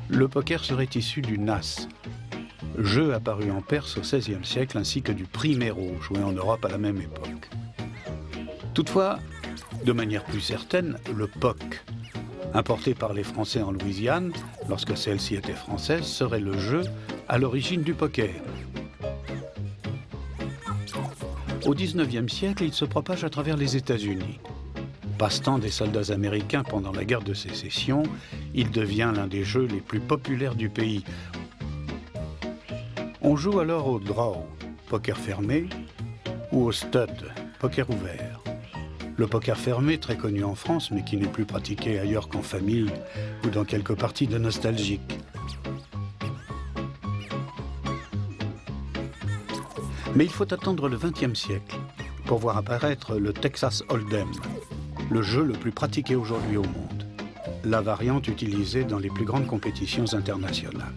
Le poker serait issu du nas, jeu apparu en Perse au XVIe siècle, ainsi que du primero, joué en Europe à la même époque. Toutefois, de manière plus certaine, le poc, importé par les Français en Louisiane, lorsque celle-ci était française, serait le jeu à l'origine du poker. Au XIXe siècle, il se propage à travers les États-Unis. Passe-temps des soldats américains pendant la guerre de Sécession, il devient l'un des jeux les plus populaires du pays. On joue alors au draw, poker fermé, ou au stud, poker ouvert. Le poker fermé, très connu en France, mais qui n'est plus pratiqué ailleurs qu'en famille ou dans quelques parties de nostalgiques. Mais il faut attendre le XXe siècle pour voir apparaître le Texas Hold'em, le jeu le plus pratiqué aujourd'hui au monde, la variante utilisée dans les plus grandes compétitions internationales.